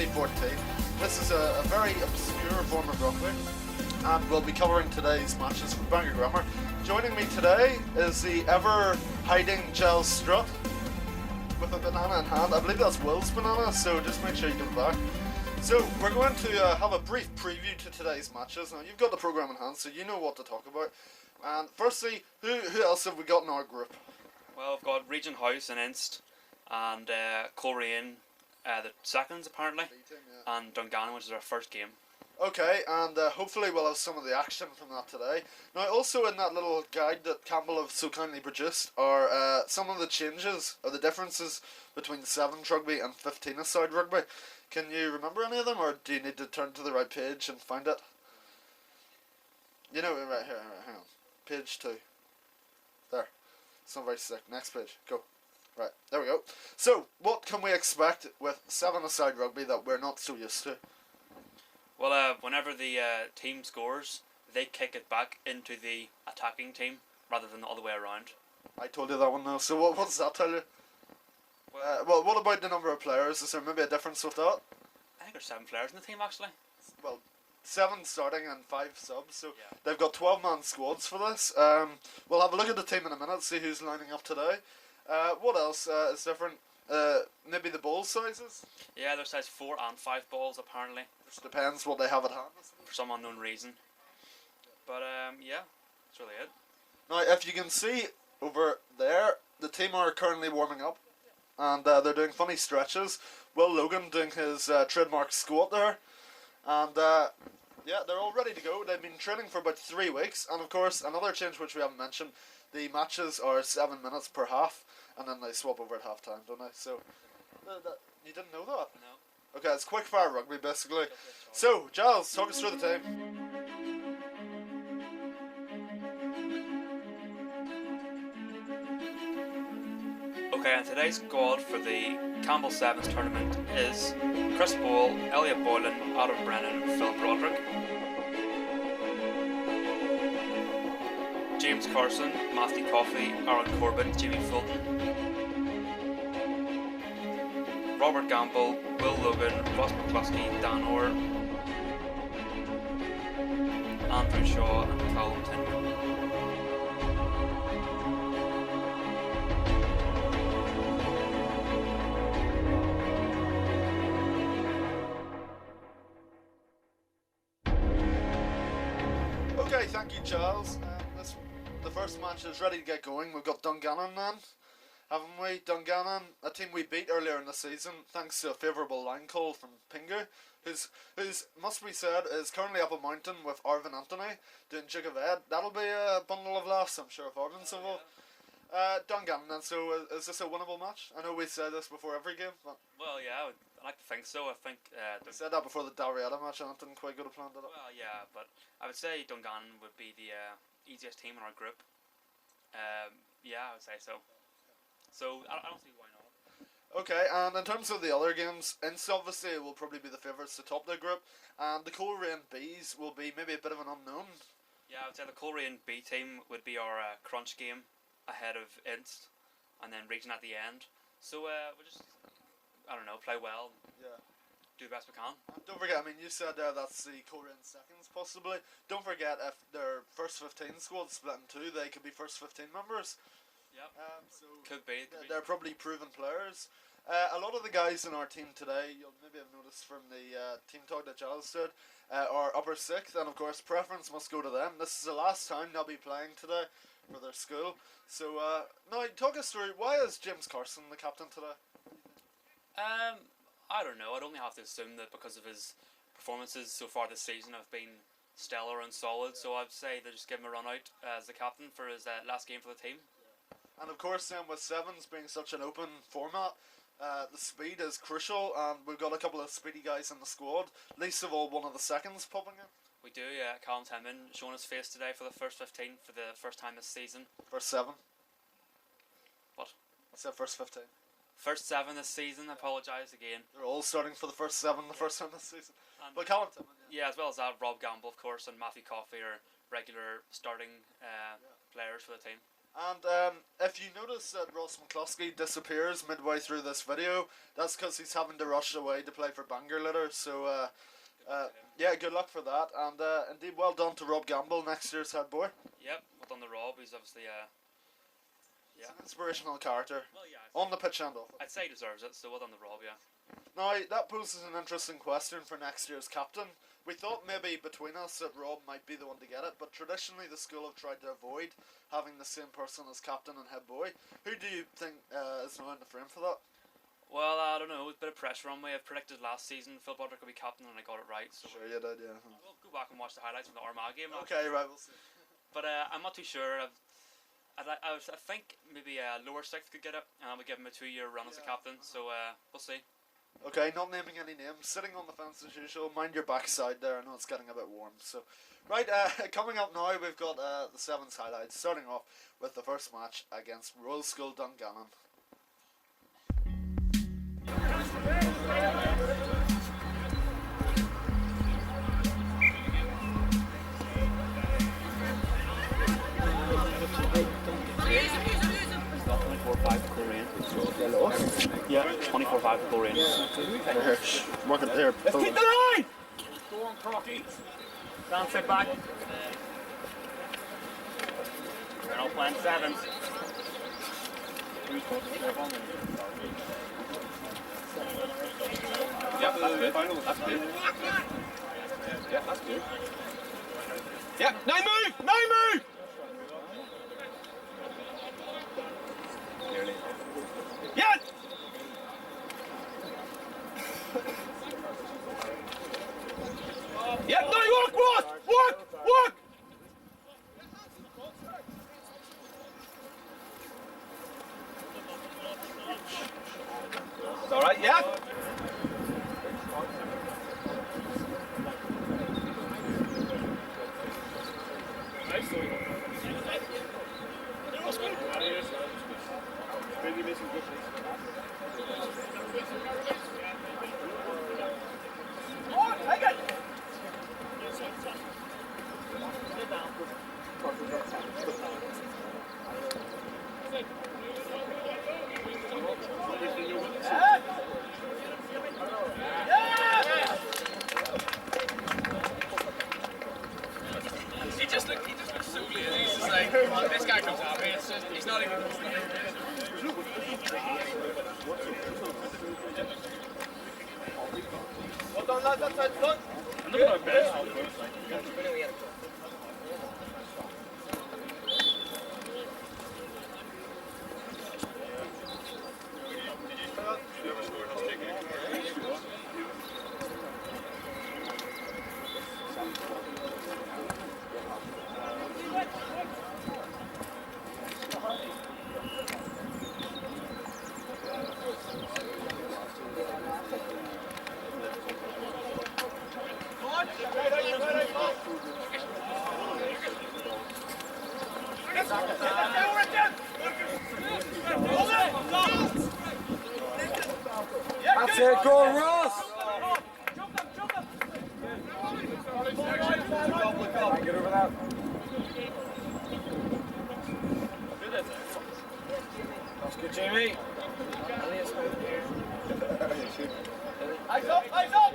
2014. This is a very obscure form of rugby, and we'll be covering today's matches from Bangor Grammar. Joining me today is the ever-hiding Giles Strutt with a banana in hand. I believe that's Will's banana, so just make sure you give it back. So we're going to have a brief preview to today's matches. Now you've got the programme in hand, so you know what to talk about. And firstly, who else have we got in our group? Well, we've got Regent House and Inst, and Coleraine, the seconds apparently, and Dungannon, which is our first game. Okay, and hopefully we'll have some of the action from that today. Now, also in that little guide that Campbell have so kindly produced are some of the changes or the differences between 7s rugby and 15-a-side rugby. Can you remember any of them, or do you need to turn to the right page and find it? You know, right here, hang on. Page 2. There. It's not very sick. Next page. Go. Right, there we go. So, what can we expect with 7-a-side rugby that we're not so used to? Well, whenever the team scores, they kick it back into the attacking team rather than the other way around. I told you that one now. So what does that tell you? Well, what about the number of players? Is there maybe a difference with that? I think there's 7 players in the team actually. Well, 7 starting and 5 subs, so yeah. They've got 12-man squads for this. We'll have a look at the team in a minute, see who's lining up today. What else is different? Maybe the ball sizes? Yeah, there's size 4 and 5 balls apparently. Just depends what they have at hand. For some unknown reason. But yeah, that's really it. Now, if you can see over there, the team are currently warming up, and they're doing funny stretches. Will Logan doing his trademark squat there, and yeah, they're all ready to go. They've been training for about 3 weeks, and of course, another change which we haven't mentioned, the matches are 7 minutes per half, and then they swap over at half time, don't they? So, you didn't know that? No. Okay, it's quick fire rugby basically. So, Giles, talk us through the team. Okay, and today's squad for the Campbell Sevens tournament is Chris Ball, Elliot Boylan, Adam Brennan, Phil Broderick, James Carson, Matthew Coffey, Aaron Corbett, Jimmy Fulton, Robert Campbell, Will Logan, Ross McCluskey, Dan Orr, Andrew Shaw, and Callum Tinman. Okay, thank you, Giles. The first match is ready to get going. We've got Dungannon then, haven't we? Dungannon, a team we beat earlier in the season thanks to a favourable line call from Pingu, who's must be said is currently up a mountain with Arvin Anthony doing jig of ed. That'll be a bundle of laughs, I'm sure, if Arvin's involved. Dungannon then, so is this a winnable match? I know we say this before every game, but Well, yeah, I like to think so. I think we said that before the Dalriada match and it didn't quite go to plan, did it? well, yeah, but I would say Dungannon would be the easiest team in our group. Yeah, I would say so. So I don't see why not. Okay, and in terms of the other games, Inst obviously will probably be the favourites to top their group, and the Coleraine Bees will be maybe a bit of an unknown. Yeah, I would say the Coleraine B team would be our crunch game ahead of Inst, and then Region at the end. So we'll just, I don't know, play well, Yeah. do the best we can. And don't forget, I mean, you said that's the Coleraine seconds possibly. Don't forget, if their first 15 squad split in 2, they could be first 15 members. Yep. So Could be. they're probably proven players. A lot of the guys in our team today, you'll maybe have noticed from the team talk that Giles did, are upper 6th, and of course preference must go to them. This is the last time they'll be playing today for their school. So now talk us through, why is James Carson the captain today? I don't know. I'd only have to assume that because of his performances so far this season have been stellar and solid. So I'd say they just give him a run out as the captain for his last game for the team. And of course then with 7s being such an open format, the speed is crucial, and we've got a couple of speedy guys in the squad, least of all one of the seconds popping in. We do, yeah. Callum Tinman showing his face today for the first 15 for the first time this season. First 7. What? I said first 15. First 7 this season, I apologise again. They're all starting for the first 7 the first time this season. And But Callum Tinman, yeah, as well as that, Rob Gamble, of course, and Matthew Coffey are regular starting players for the team. And if you notice that Ross McCluskey disappears midway through this video, that's because he's having to rush away to play for Bangor later. So yeah, good luck for that. And indeed, well done to Rob Campbell, next year's head boy. Yep, well done to Rob. He's obviously He's an inspirational character. Well, yeah, on the pitch and off. I'd say he deserves it. So well done to Rob. Yeah. Now, that poses an interesting question for next year's captain. We thought maybe between us that Rob might be the one to get it, but traditionally the school have tried to avoid having the same person as captain and head boy. Who do you think is now in the frame for that? Well, I don't know. A bit of pressure on me. I predicted last season Phil Broderick would be captain, and I got it right. So sure you did, yeah. we'll go back and watch the highlights from the Armagh game. Okay, right, we'll see. But I'm not too sure. I think maybe lower sixth could get it, and I would give him a 2-year run as a captain. So we'll see. Okay, not naming any names, sitting on the fence as usual. Mind your backside there. I know it's getting a bit warm. So, right, coming up now, we've got the Sevens highlights. Starting off with the first match against Royal School Dungannon. Yeah, 24-5 to Korean. Here, work it there. Let's keep the line! Go on, Crocky. Down, sit back. We're not playing sevens. Yeah, that's good. That's good. Yeah, that's good. Yeah, now move! Now move! Yeah! Yeah, no, walk! It's alright, yeah? He just looks so lazy. He's just like, this guy comes out here, he's not even... Well done, lads, that side's done. I'm looking at best. That's it, go Ross! Get over that. That's good, Jamie. Eyes up, eyes up!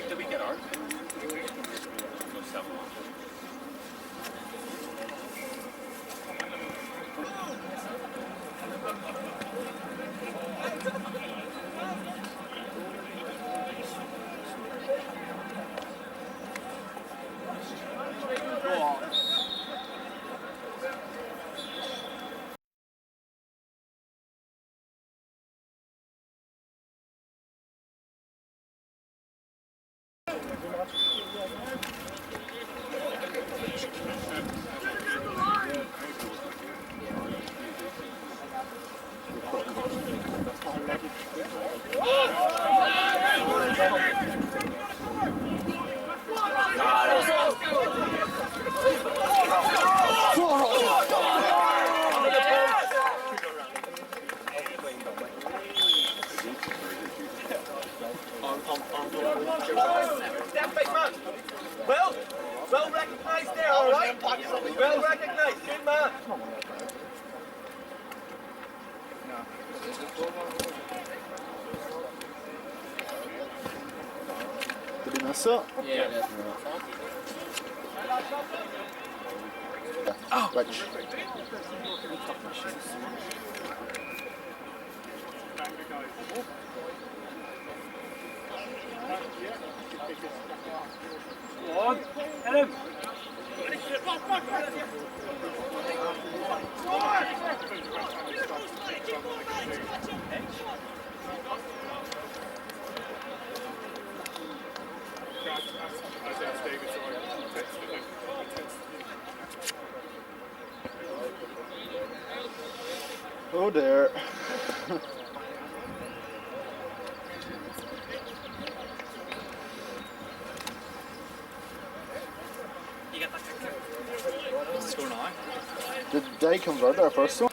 Did we get ours? No, 7-1. Did he miss it? Yeah. Oh. Rich. Come on, hit him. Oh dear. Score now. Did they convert their first one?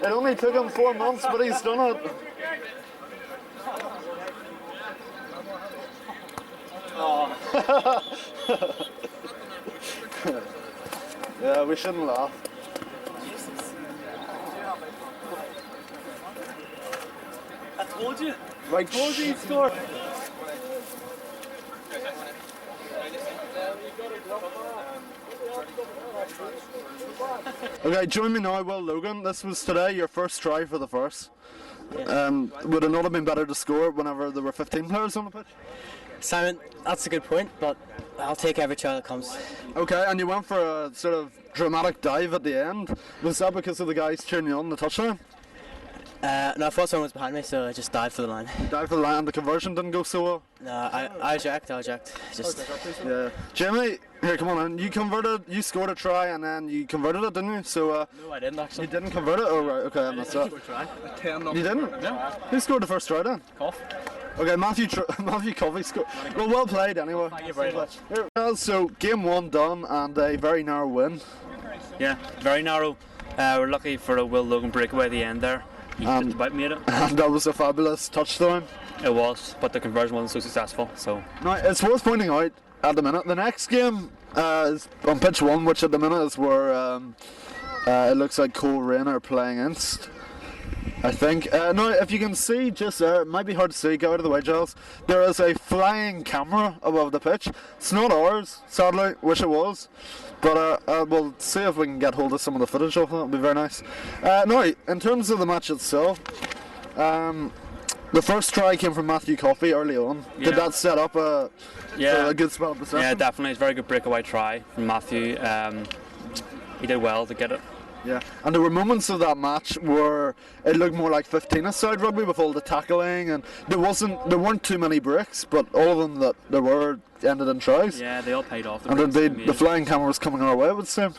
It only took him 4 months, but he's done it. Yeah, we shouldn't laugh. I told you. Right, Told you he'd score. Okay, join me now, Will Logan. This was today your first try for the first. Would it not have been better to score whenever there were 15 players on the pitch? Simon, that's a good point, but I'll take every try that comes. Okay, and you went for a sort of dramatic dive at the end. Was that because of the guys cheering you on the touchline? No, I thought someone was behind me, so I just dived for the line. Dive for the line, the conversion didn't go so well. No, I eject. Just Yeah. Jamie, here, come on in. You scored a try and then you converted it, didn't you? So, no, I didn't actually. you didn't convert it? Oh, right, okay, I missed that. You didn't? No. Who scored the first try then? Cough. Okay, Matthew Coffey scored. Well played anyway. Thank you very much. So, game 1 done and a very narrow win. Yeah, very narrow. We're lucky for a Will Logan breakaway at the end there. He just about made it. And that was a fabulous touchdown. It was, but the conversion wasn't so successful. So Now, it's worth pointing out at the minute, the next game is on pitch 1, which at the minute is where it looks like Coleraine are playing against. I think. Now, if you can see just there, it might be hard to see, get out of the way, Giles. There is a flying camera above the pitch. It's not ours, sadly, wish it was. But we'll see if we can get hold of some of the footage of it, it'll be very nice. Now, in terms of the match itself, the first try came from Matthew Coffey early on. Did that set up a good spell at the second? yeah, definitely, it's a very good breakaway try from Matthew. He did well to get it. Yeah, and there were moments of that match where it looked more like 15-a-side rugby with all the tackling, and there weren't too many breaks, but all of them that there were ended in tries. Yeah, they all paid off. And indeed, the flying camera was coming our way, it would seem.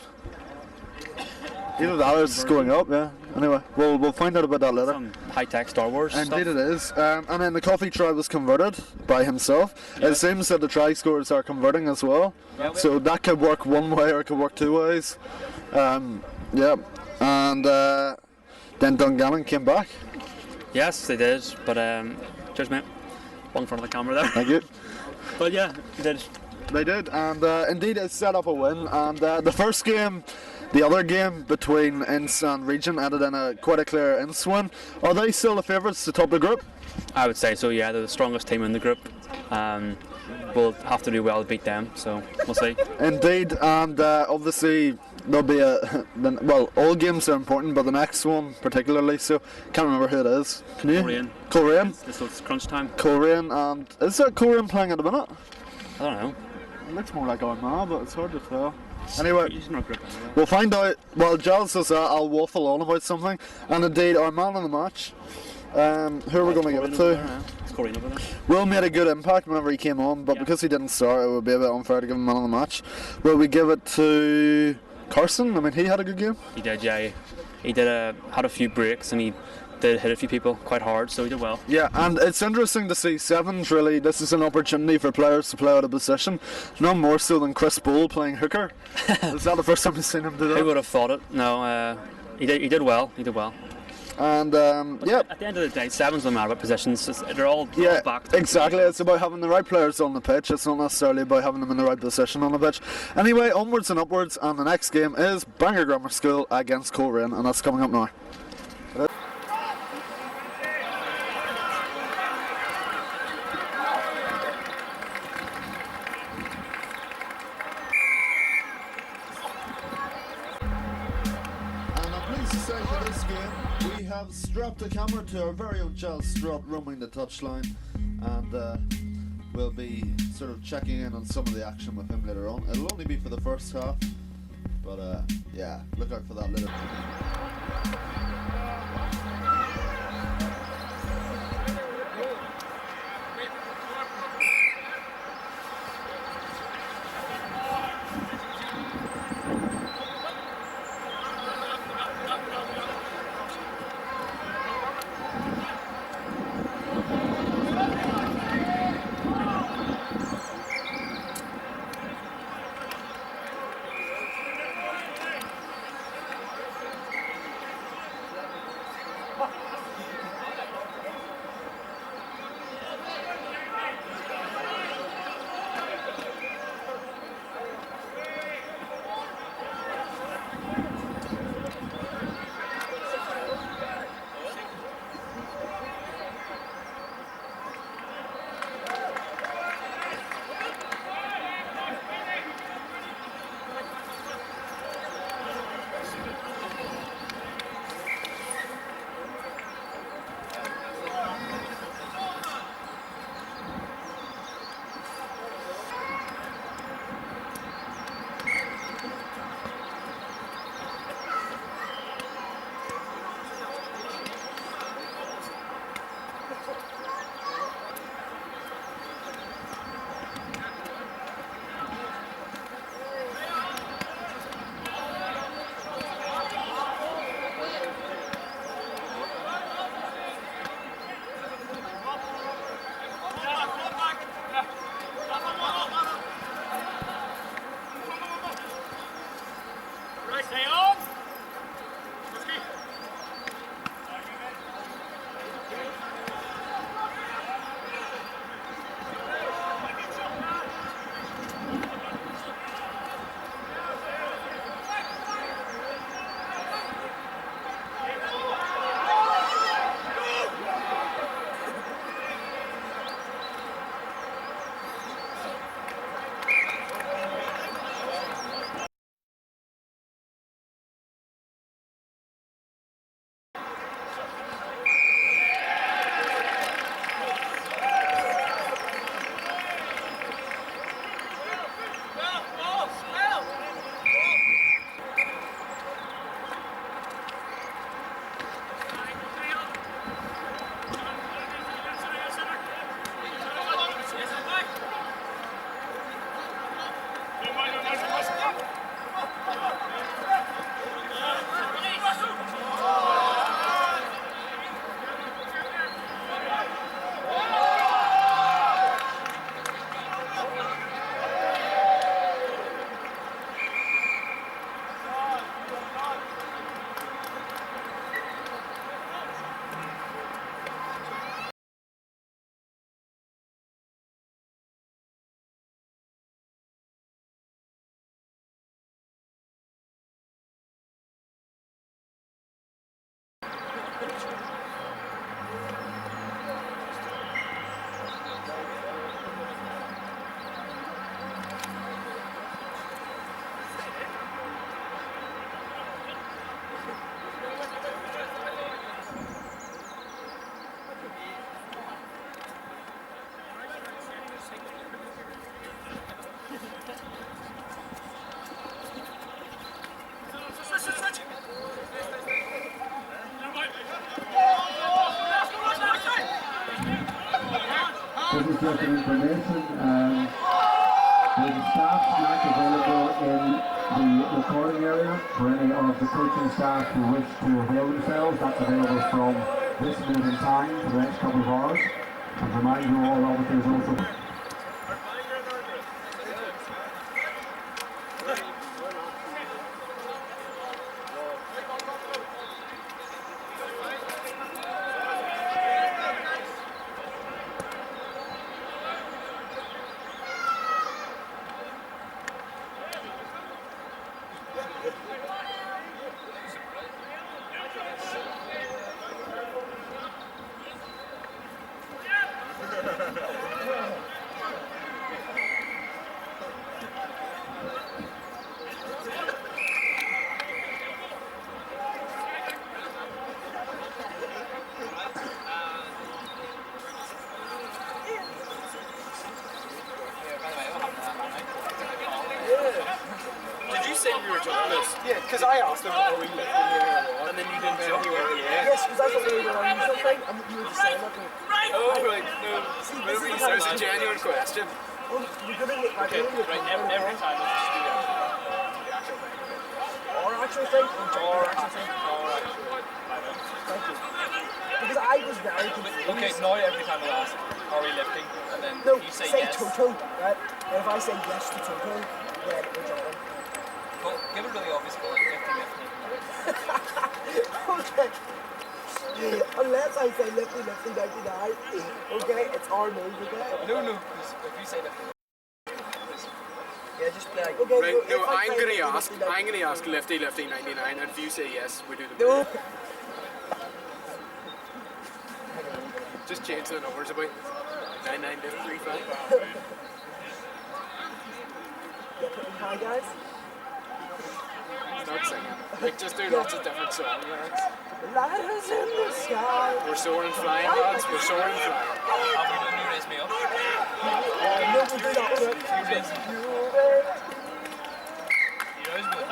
Either that or it's going up, yeah. Anyway, we'll find out about that later. Some high-tech Star Wars stuff. Indeed it is. And then the Coffey try was converted by himself. It seems that the try scorers are converting as well. So that could work one way or it could work two ways. Yeah. And then Dungannon came back. Yes, they did, but cheers mate. One in front of the camera there. Thank you. But yeah, they did. They did, and indeed it set up a win. And the first game, the other game between Ince and Region ended in quite a clear Ince win. Are they still the favourites to top the group? I would say so. Yeah, they're the strongest team in the group. We'll have to do well to beat them. So we'll see. Indeed, and obviously there'll be all games are important, but the next one particularly. So can't remember who it is. Can you? Coleraine. It's crunch time. Coleraine, and is that Coleraine playing at the minute? I don't know. It looks more like Armagh, but it's hard to tell. Anyway, He's not group anyway. we'll find out. While Giles does that, I'll waffle on about something. And indeed, our man of the match. Who are we going to give it to? It's Coleraine over there. Will made a good impact whenever he came on, but because he didn't start, it would be a bit unfair to give him man of the match. Will we give it to Carson? I mean, he had a good game. He did, yeah. He did had a few breaks and he did hit a few people quite hard, so he did well. Yeah, and it's interesting to see sevens. Really, this is an opportunity for players to play out of position. No more so than Chris Bull playing hooker. Is that the first time you've seen him do that? Who would have thought it? No, he did well. He did well. And yeah. At the end of the day, sevens don't matter about positions. They're all back. Exactly. It's about having the right players on the pitch. It's not necessarily about having them in the right position on the pitch. Anyway, onwards and upwards, and the next game is Bangor Grammar School against Coleraine, and that's coming up now. For this game, we have strapped a camera to our very own Giles Strott roaming the touchline, and we'll be sort of checking in on some of the action with him later on. It'll only be for the first half, but yeah, look out for that later. This is just an information. There's a staff snack available in the recording area for any of the coaching staff who wish to avail themselves. That's available from this minute in time for the next couple of hours. And remind you all, obviously, there's also... Did you say you were jobless? Yeah, because I asked them are we lifting here and then you didn't tell me where yeah. Yes, because I thought we were on something, and you were just saying that. Oh, right, no. Whatever you said was a genuine question. Well, we're going to look like Every time I just do that. Our actual thing, or actual thing. Thank you. Because I was very confused. Okay, now every time I ask, are we lifting? And then No, you say say yes. Toto, right? And if I say yes to Toto, then we're jumping. Well, give it really obvious goal, lifting. Okay. Unless I say lifting 99. Okay, it's our move, okay? No, if you say lifting. Yeah, just like, okay, Right, so no, if I I'm say gonna ask lifty 99, and if you say yes, we do the No. move. Just change the numbers about 99 to 35. Yeah, put in hi, guys. Start singing. Like, just do lots of different song lyrics. Lighters in the sky. We're soaring flying, lads. We're soaring flying. You raise me up. No, we'll do that one. You raise me up. You raise me up.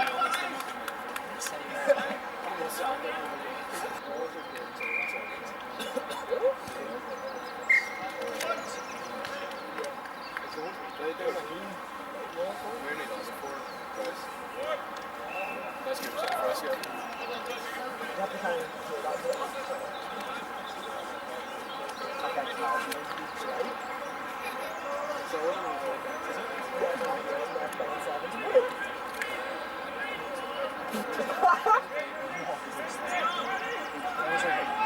Let's go. Let's go. You have to kind of do that bit. Okay, right? So what do we do? Yeah, no, yeah, 27.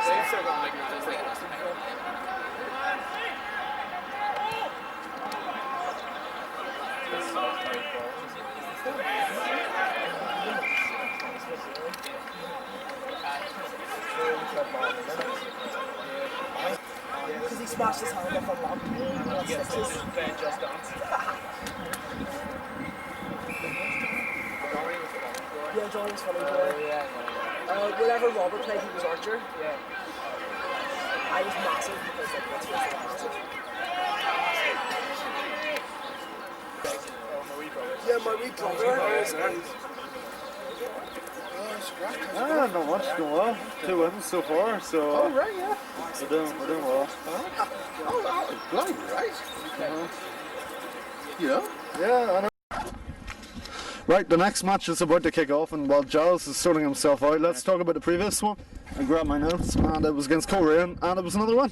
They've still got like nothing like this. Because he smashed his hand off a lamp. Ben just dance. Yeah, Jordan's funny boy. Whenever Robert played, he was Archer. Yeah. I was massive because like that's what massive. Yeah, my wee brother. Not much going well. 2 wins so far, so Right, yeah. we're doing well. Oh, bloody right. Yeah. Yeah, I know. Right, the next match is about to kick off, and while Giles is sorting himself out, let's talk about the previous one. I grabbed my notes, and it was against Coleraine, and it was another win.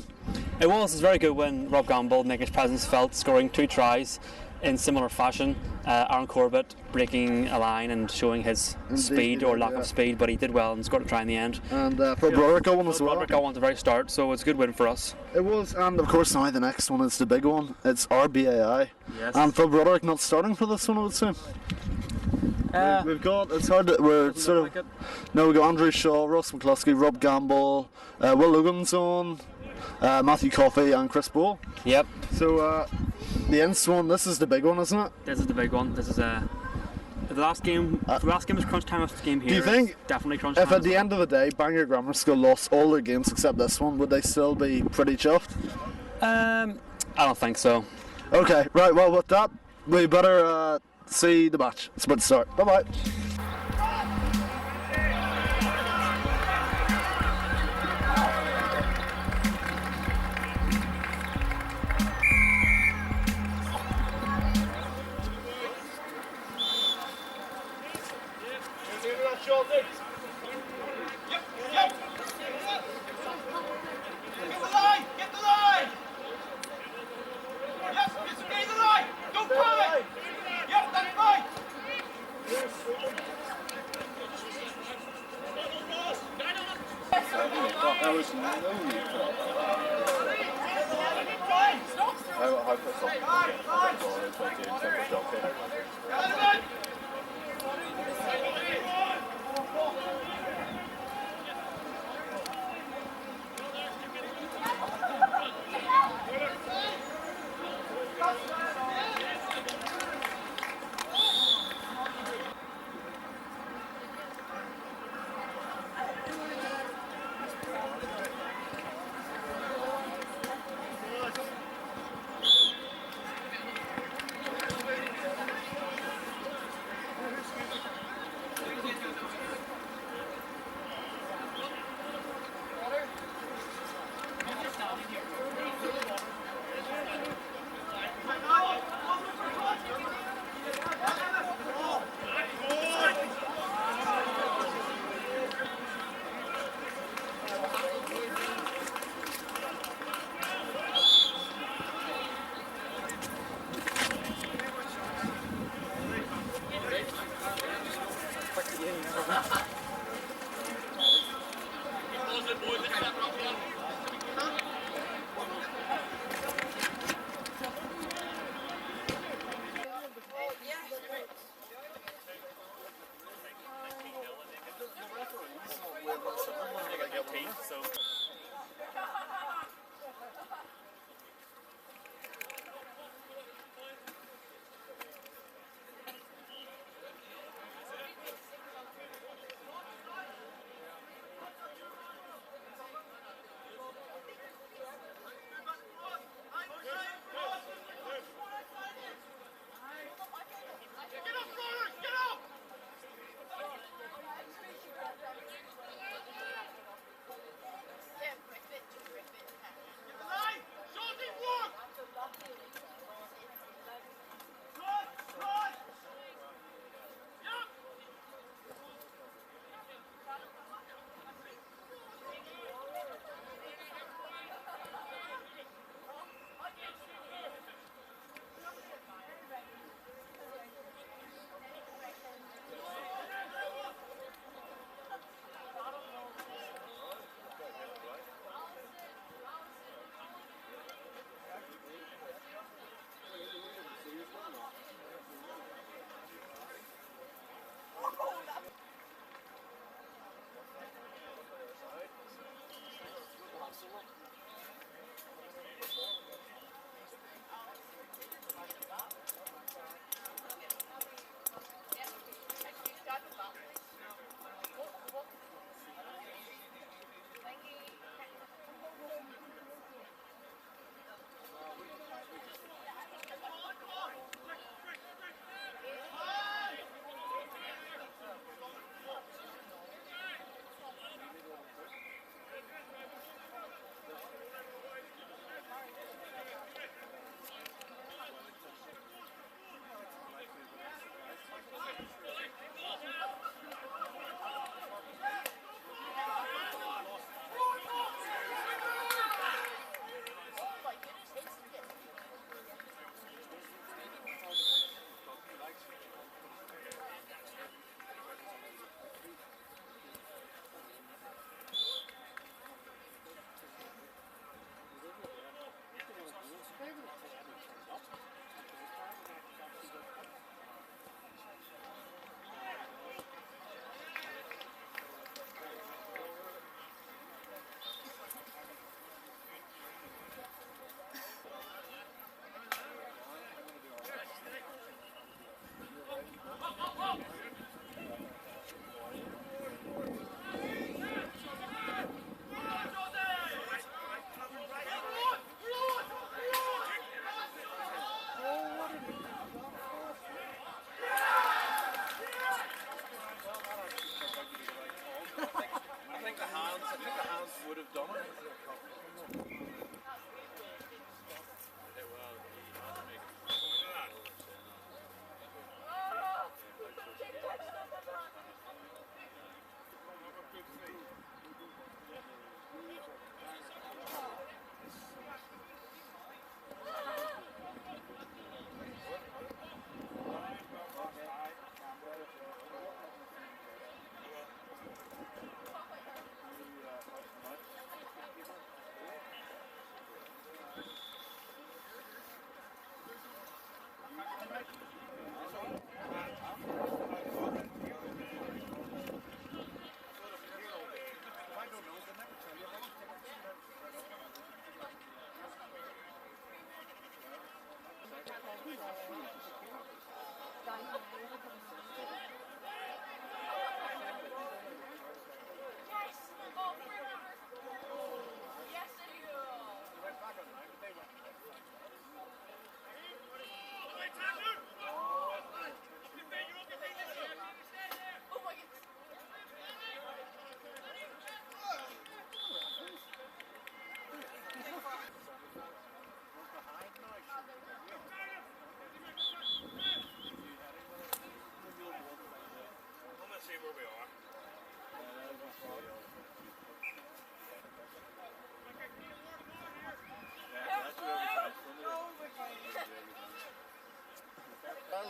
It was a very good win. Rob Campbell making his presence felt, scoring 2 tries in similar fashion. Aaron Corbett breaking a line and showing his speed or lack of speed, but he did well and scored a try in the end. And Phil Broderick got one as well. Broderick got one at the very start, so it's a good win for us. It was, and of course now the next one is the big one. It's RBAI. Yes. And Phil Broderick not starting for this one, I would say. We've got, it's hard to, we're sort of, like it. no, we've got Andrew Shaw, Ross McCluskey, Rob Campbell, Will Logan's on, Matthew Coffey and Chris Bull. Yep, So the Ince one, this is the big one, isn't it? this is the big one. This is the last game. The last game is crunch time. This game here you think is definitely crunch If time. at the end of the day Bangor Grammar School lost all their games except this one, would they still be pretty chuffed? I don't think so. Okay, right, well with that, we better see the match. It's about to start. Bye bye. how pissed off people get about the ball is when doing simple job here.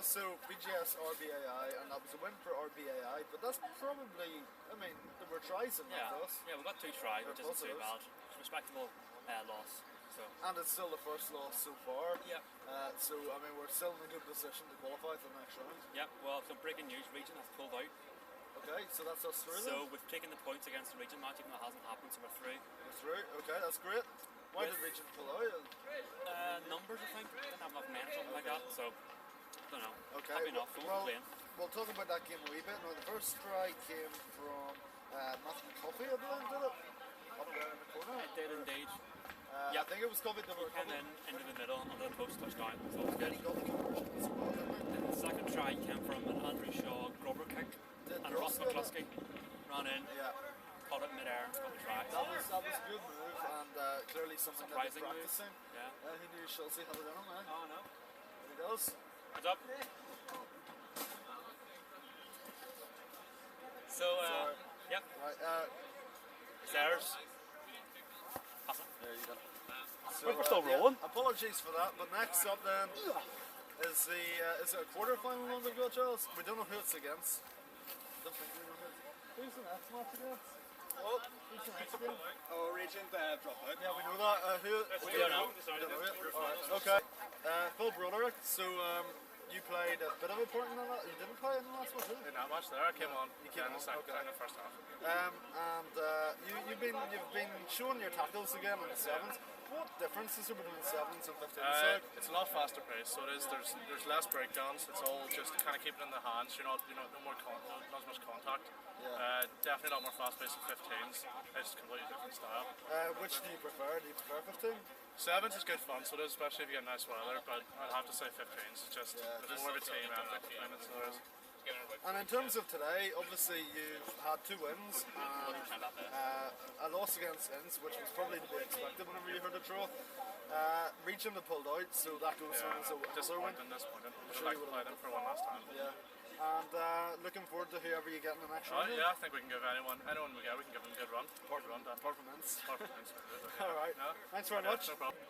Well, so BGS RBAI, and that was a win for RBAI, but that's probably, I mean, there were tries in that for us. Yeah, we got 2 tries, which isn't too positives. bad. It's a respectable loss. So And it's still the first loss so far. yeah, So, I mean, we're still in a good position to qualify for the next round. yeah. Well, so breaking news: Region has pulled out. Okay, so that's us through So then. we've taken the points against the Region match, even though it hasn't happened. So we're through. We're through. Okay, that's great. Why did Region pull out? Numbers, I think. Didn't have enough men or something like that. So don't know. Okay, Happy enough. well, Playing. we'll talk about that game a wee bit. Now, the first try came from Matthew Coffey, I believe, did it? Up there in the corner. It did indeed. I think it was Coffey that were Came coming. into the middle under the post touchdown. So it was And good. he got the conversion as well, didn't he? And the second try came from an Andrew Shaw grubber kick, Did and Ross Ross get it? McCluskey ran in, Yeah, caught it mid-air, and got the try. that was a good move, and clearly something that they're Surprising move. practicing. Yeah. He knew Schultze had it in him, man. Oh no. He does. Heads up. So, Sorry. yep, Right, Stairs. Pass it. so, We're still yeah, rolling. apologies for that, but next up then is is it a quarterfinal one we've got, Charles? We don't know who it's against. Don't think we know who's the next match against? What? Who's the next game? Oh, Region dropped out. Yeah, we know that. We don't know. We don't know yet. Alright, okay. Phil Broderick, so you played a bit of a part in that. You didn't play in the last one, did you? In that match there, I came on. You came in on, the second, okay. in the first half. And you've been showing your tackles again in the sevens. What difference is there between sevens and 15s? It's a lot faster pace, so it is. There's less breakdowns. It's all just kind of keeping it in the hands. You're not no more not as much contact. Yeah. Definitely a lot more fast paced than 15s. It's a completely different style. Which do you prefer? Do you prefer 15? Sevens is good fun, so it is, especially if you get nice weather. But I'd have to say 15s. It's just Yeah, there's more of a team ethic behind it. So there is. And in terms of today, obviously you've had 2 wins and a loss against Inns, which was probably to be expected whenever you heard the draw. Region have pulled out, so that goes down as a other win. Disappointing. Sure I'd like you to play them for one last time. Yeah. And looking forward to whoever you get in the next round. Yeah, I think we can give anyone we get, we can give them a good run. Apart from Inns. Apart from Inns. Alright. Yeah. Thanks very much. No problem.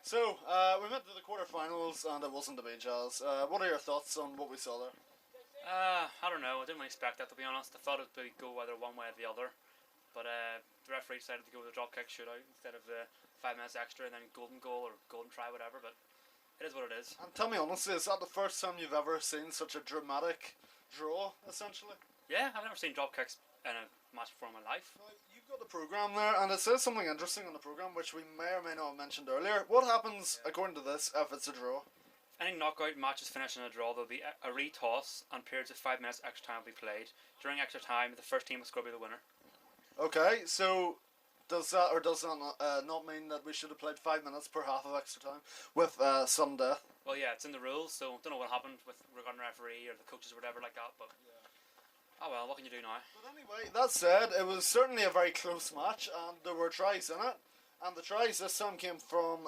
So, we went to the quarterfinals and it wasn't to be, Jazz. What are your thoughts on what we saw there? I don't know. I didn't really expect that, to be honest. I thought it would go either one way or the other. But the referee decided to go with the drop kick shootout instead of the 5 minutes extra and then golden goal or golden try, whatever. But it is what it is. And tell me honestly, is that the first time you've ever seen such a dramatic draw, essentially? Yeah, I've never seen drop kicks in a match before in my life. Now, you've got the programme there, and it says something interesting on the programme which we may or may not have mentioned earlier. What happens, according to this, if it's a draw? Any knockout matches finish in a draw, there'll be a re-toss and periods of 5 minutes extra time will be played. During extra time, the first team will score be the winner. Okay, so does that or does that not mean that we should have played 5 minutes per half of extra time with sudden death? Well, yeah, it's in the rules, so don't know what happened with regarding the referee or the coaches or whatever like that, but oh well, what can you do now? But anyway, that said, it was certainly a very close match, and there were tries in it. And the tries this time came from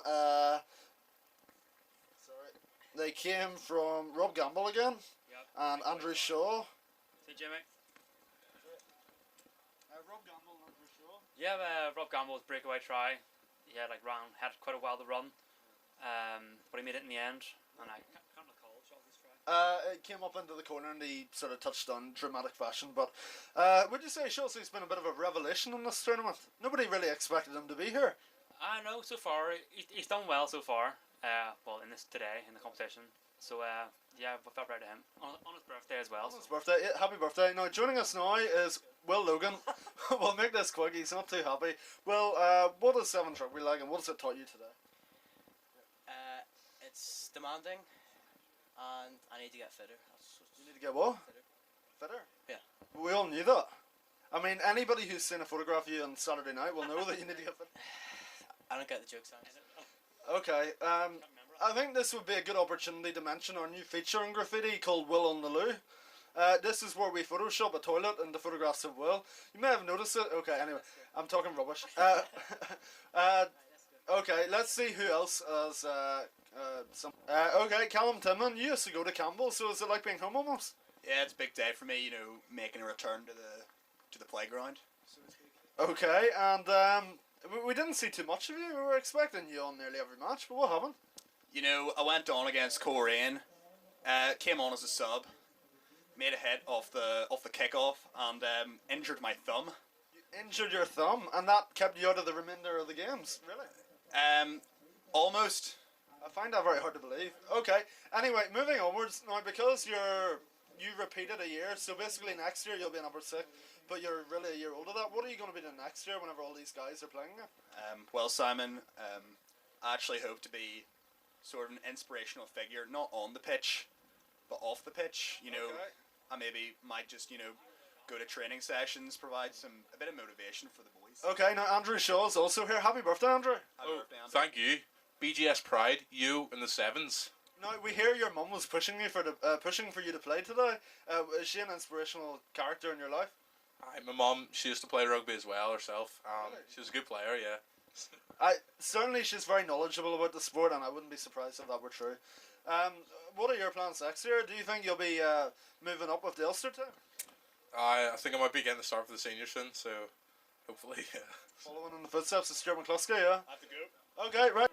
they came from Rob Campbell again Yep. and Andrew Shaw. See, Jimmy? Rob Campbell and Andrew Shaw. Yeah, Rob Gamble's breakaway try. He had had quite a while to run, but he made it in the end. And I can't recall Shaw's try. It came up into the corner and he sort of touched on dramatic fashion. But would you say Shaw's been a bit of a revelation in this tournament? Nobody really expected him to be here. I know so far he's done well so far. Well, in this today in the competition. So yeah, we felt proud of him on his birthday as well. On his birthday, yeah, happy birthday. Now joining us now is Will Logan. We'll make this quick, he's not too happy. Will, what is 7 rugby like and what has it taught you today? It's demanding, and I need to get fitter. You need to get what? Fitter? Yeah. We all knew that. I mean, anybody who's seen a photograph of you on Saturday night will know that you need to get fit. I don't get the jokes. Okay, I think this would be a good opportunity to mention our new feature in graffiti called Will on the Loo. This is where we Photoshop a toilet into photographs of Will. You may have noticed it. Okay, anyway, I'm talking rubbish. Okay, let's see who else has some. Okay, Callum Timon, you used to go to Campbell, so is it like being home almost? Yeah, it's a big day for me. You know, making a return to the playground, so to speak. Okay, and we didn't see too much of you. We were expecting you on nearly every match, but what happened? You know, I went on against Coleraine, came on as a sub, made a hit off the kickoff, and injured my thumb. You injured your thumb, and that kept you out of the remainder of the games, really? Almost. I find that very hard to believe. Okay, anyway, moving onwards now, because you repeated a year, so basically next year you'll be number 6, but you're really a year older than that. What are you going to be doing next year whenever all these guys are playing you? Well, Simon, I actually hope to be sort of an inspirational figure, not on the pitch, but off the pitch. You know, Okay. I maybe might just, you know, go to training sessions, provide a bit of motivation for the boys. Okay, now Andrew Shaw's also here. Happy birthday, Andrew. Happy birthday, Andy. Thank you. BGS Pride, you and the Sevens. Now we hear your mum was pushing you pushing for you to play today. Is she an inspirational character in your life? My mum, she used to play rugby as well herself. Really? She was a good player, yeah. Certainly she's very knowledgeable about the sport, and I wouldn't be surprised if that were true. What are your plans next year? Do you think you'll be moving up with the Ulster team? I think I might be getting the start for the seniors soon, so hopefully, yeah. Following in the footsteps of Stuart McCluskey, yeah? I have to go. Okay, right.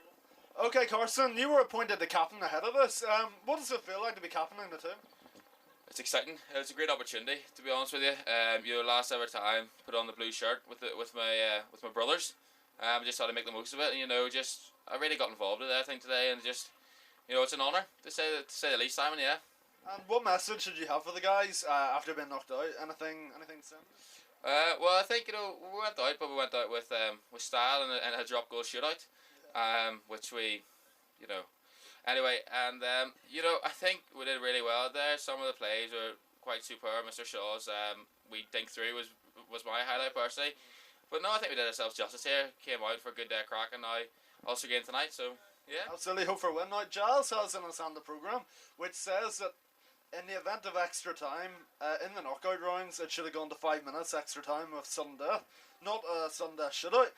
Okay, Carson, you were appointed the captain ahead of this. What does it feel like to be captaining the team? It's exciting. It's a great opportunity, to be honest with you. You know, last ever time put on the blue shirt with my brothers. Just had to make the most of it, and you know, I really got involved with it, I think, today, and just, you know, it's an honour to say the least, Simon. Yeah. And what message did you have for the guys after being knocked out? Anything to say? Well, I think, you know, we went out, but we went out with style and a drop goal shootout, which we, you know. Anyway, and you know, I think we did really well there. Some of the plays were quite superb. Mr. Shaw's we think through was my highlight personally. But no, I think we did ourselves justice here. Came out for a good day of crack, and now Ulster game tonight. So yeah. Absolutely, hope for a win. Now, Giles has in his hand the programme, which says that in the event of extra time, in the knockout rounds, it should have gone to 5 minutes extra time with sudden death, not a sudden death shootout.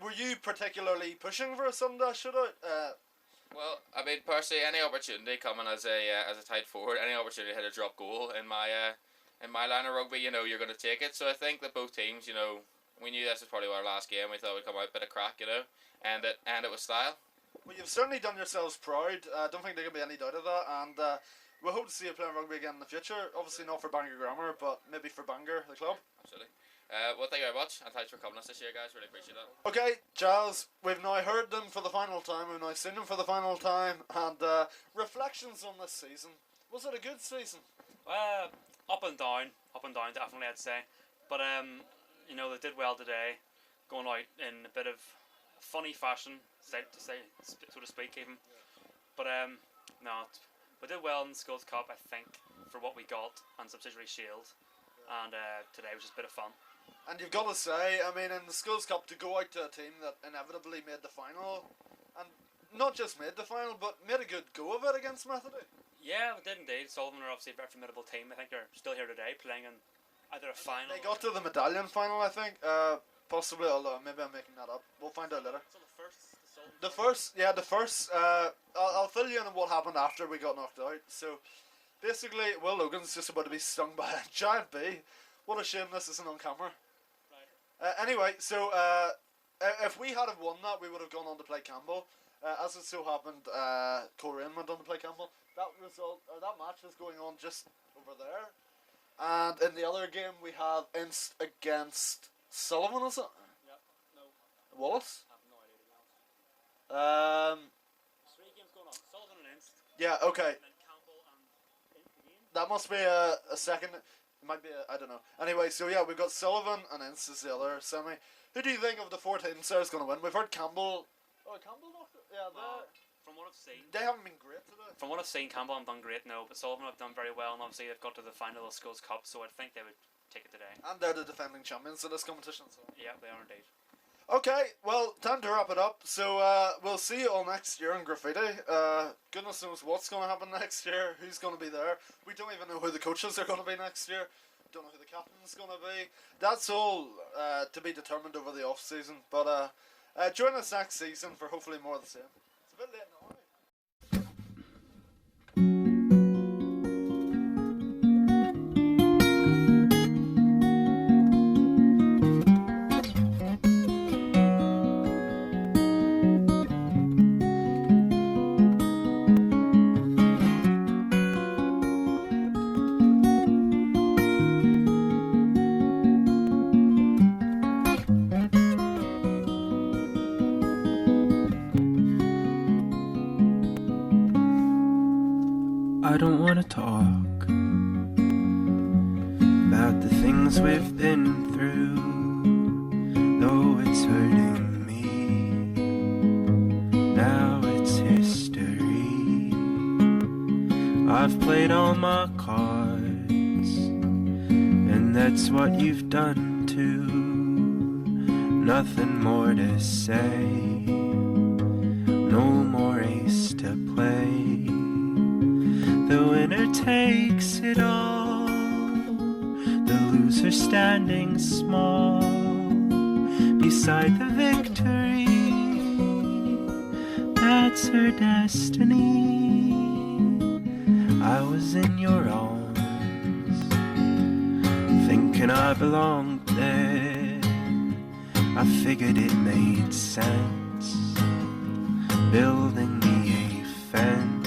Were you particularly pushing for a sudden death shootout? Well, I mean, personally, any opportunity coming as a tight forward, any opportunity to hit a drop goal in my line of rugby, you know, you're going to take it. So I think that both teams, you know, we knew this was probably our last game. We thought we'd come out a bit of crack, you know, and it with style. Well, you've certainly done yourselves proud. I don't think there can be any doubt of that, and we hope to see you playing rugby again in the future. Obviously not for Bangor Grammar, but maybe for Bangor, the club. Absolutely. Well, thank you very much, and thanks for coming us this year, guys. Really appreciate that. Okay, Giles, we've now heard them for the final time, we've now seen them for the final time, and reflections on this season. Was it a good season? Up and down, definitely I'd say. But you know, they did well today, going out in a bit of funny fashion, so to speak, even. But no, we did well in the Schools Cup, I think, for what we got, and Subsidiary Shield. And today was just a bit of fun. And you've got to say, I mean, in the Schools Cup, to go out to a team that inevitably made the final, and not just made the final, but made a good go of it against Methody. Yeah, we did indeed. Sullivan are obviously a very formidable team. I think they're still here today, playing in either a final. They got to the medallion final, I think. Possibly, although maybe I'm making that up. We'll find out later. So The first. I'll fill you in on what happened after we got knocked out. So, basically, Will Logan's just about to be stung by a giant bee. What a shame this isn't on camera. Right. Anyway, so if we had have won that, we would have gone on to play Campbell. As it so happened, Coleraine went on to play Campbell. That match is going on just over there. And in the other game, we have Inst against Sullivan, is it? Yeah, no. Wallace? I have no idea, to be honest. 3 games going on. Sullivan and Inst. Yeah, okay. And then Campbell and Inst again. That must be a second. It might be I don't know. Anyway, so yeah, we've got Sullivan and Inst is the other semi. Who do you think of the 14 is going to win? We've heard Campbell. Oh, Campbell knocked it? Yeah, From what I've seen. they haven't been great today. From what I've seen, Campbell haven't done great, no, but Sullivan have done very well, and obviously they've got to the final of the Schools Cup, so I think they would take it today. And they're the defending champions of this competition. So. Yeah, they are indeed. Okay, well, time to wrap it up. So we'll see you all next year in Graffiti. Goodness knows what's going to happen next year, who's going to be there. We don't even know who the coaches are going to be next year. Don't know who the captain's going to be. That's all to be determined over the off-season. But join us next season for hopefully more of the same. It's a bit late now. I don't want to talk about the things we've been through, though it's hurting me. Now it's history. I've played all my cards, and that's what you've done too. Nothing more to say, no more ace to play. The winner takes it all, the loser standing small beside the victory. That's her destiny. I was in your arms, thinking I belonged there. I figured it made sense, building me a fence,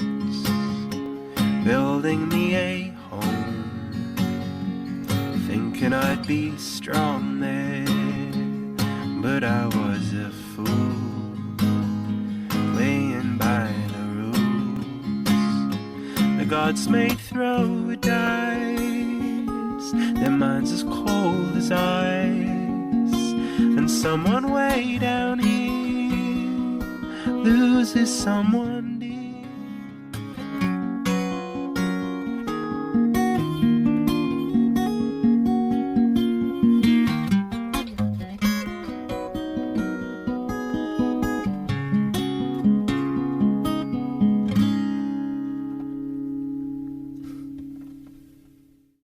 building me a home, thinking I'd be strong there, but I was a fool, playing by the rules. The gods may throw dice, their minds as cold as ice, and someone way down here loses someone